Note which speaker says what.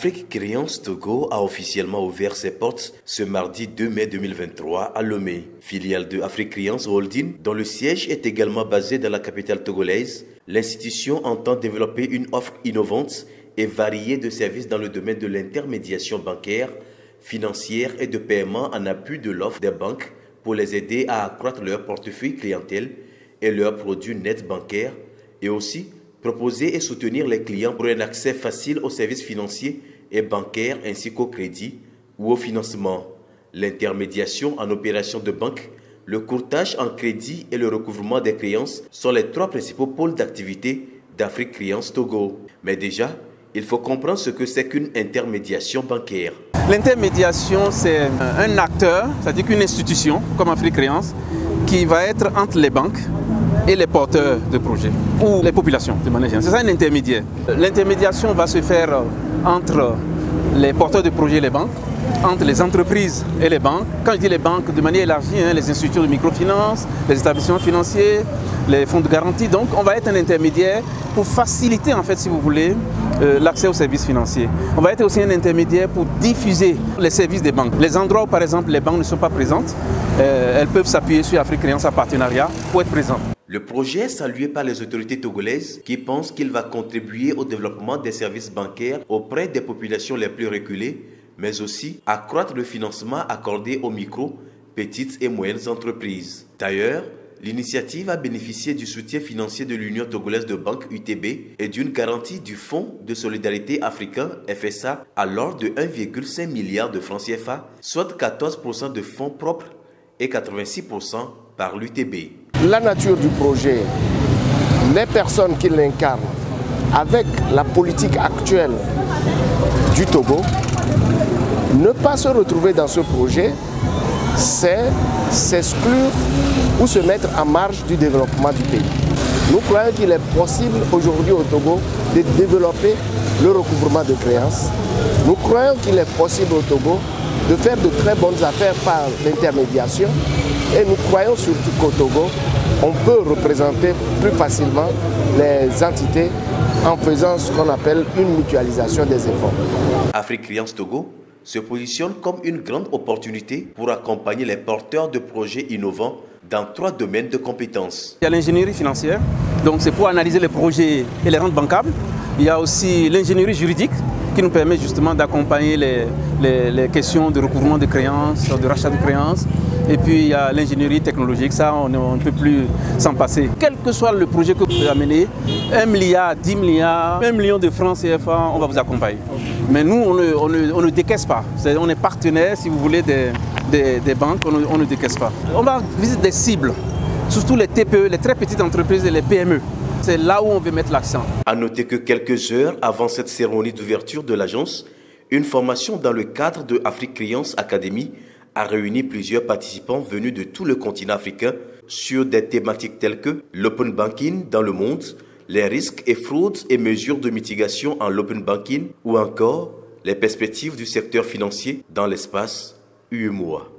Speaker 1: Afrique Créance Togo a officiellement ouvert ses portes ce mardi 2 mai 2023 à Lomé, filiale de Afrique Créance Holding, dont le siège est également basé dans la capitale togolaise. L'institution entend développer une offre innovante et variée de services dans le domaine de l'intermédiation bancaire, financière et de paiement en appui de l'offre des banques pour les aider à accroître leur portefeuille clientèle et leurs produits nets bancaires, et aussi proposer et soutenir les clients pour un accès facile aux services financiers et bancaires ainsi qu'au crédit ou au financement, l'intermédiation en opérations de banque, le courtage en crédit et le recouvrement des créances sont les trois principaux pôles d'activité d'Afrique Créance Togo. Mais déjà, il faut comprendre ce que c'est qu'une intermédiation bancaire.
Speaker 2: L'intermédiation, c'est un acteur, c'est-à-dire qu'une institution comme Afrique Créance, qui va être entre les banques et les porteurs de projets, ou les populations de manière générale. C'est ça un intermédiaire. L'intermédiation va se faire entre les porteurs de projets et les banques, entre les entreprises et les banques. Quand je dis les banques, de manière élargie, les institutions de microfinance, les établissements financiers, les fonds de garantie. Donc on va être un intermédiaire pour faciliter, en fait, si vous voulez, l'accès aux services financiers. On va être aussi un intermédiaire pour diffuser les services des banques. Les endroits où, par exemple, les banques ne sont pas présentes, elles peuvent s'appuyer sur Afrique Créance en partenariat pour être présentes.
Speaker 1: Le projet est salué par les autorités togolaises qui pensent qu'il va contribuer au développement des services bancaires auprès des populations les plus reculées, mais aussi accroître le financement accordé aux micro, petites et moyennes entreprises. D'ailleurs, l'initiative a bénéficié du soutien financier de l'Union togolaise de banque UTB et d'une garantie du Fonds de solidarité africain FSA à l'ordre de 1,5 milliard de francs CFA, soit 14% de fonds propres et 86% par l'UTB.
Speaker 3: La nature du projet, les personnes qui l'incarnent, avec la politique actuelle du Togo, ne pas se retrouver dans ce projet, c'est s'exclure ou se mettre en marge du développement du pays. Nous croyons qu'il est possible aujourd'hui au Togo de développer le recouvrement de créances. Nous croyons qu'il est possible au Togo de faire de très bonnes affaires par l'intermédiation. Et nous croyons surtout qu'au Togo, on peut représenter plus facilement les entités en faisant ce qu'on appelle une mutualisation des efforts.
Speaker 1: Afrique Créance Togo se positionne comme une grande opportunité pour accompagner les porteurs de projets innovants dans 3 domaines de compétences.
Speaker 2: Il y a l'ingénierie financière, donc c'est pour analyser les projets et les rendre bancables. Il y a aussi l'ingénierie juridique qui nous permet justement d'accompagner les questions de recouvrement de créances, de rachat de créances. Et puis il y a l'ingénierie technologique, ça on ne peut plus s'en passer. Quel que soit le projet que vous pouvez amener, 1 milliard, 10 milliards, 1 million de francs CFA, on va vous accompagner. Mais nous, on ne décaisse pas. On est partenaire, si vous voulez, des banques, on ne décaisse pas. On va visiter des cibles, surtout les TPE, les très petites entreprises et les PME. C'est là où on veut mettre l'accent.
Speaker 1: À noter que quelques heures avant cette cérémonie d'ouverture de l'agence, une formation dans le cadre de Afrique Créance Academy a réuni plusieurs participants venus de tout le continent africain sur des thématiques telles que l'open banking dans le monde, les risques et fraudes et mesures de mitigation en l'open banking ou encore les perspectives du secteur financier dans l'espace UEMOA.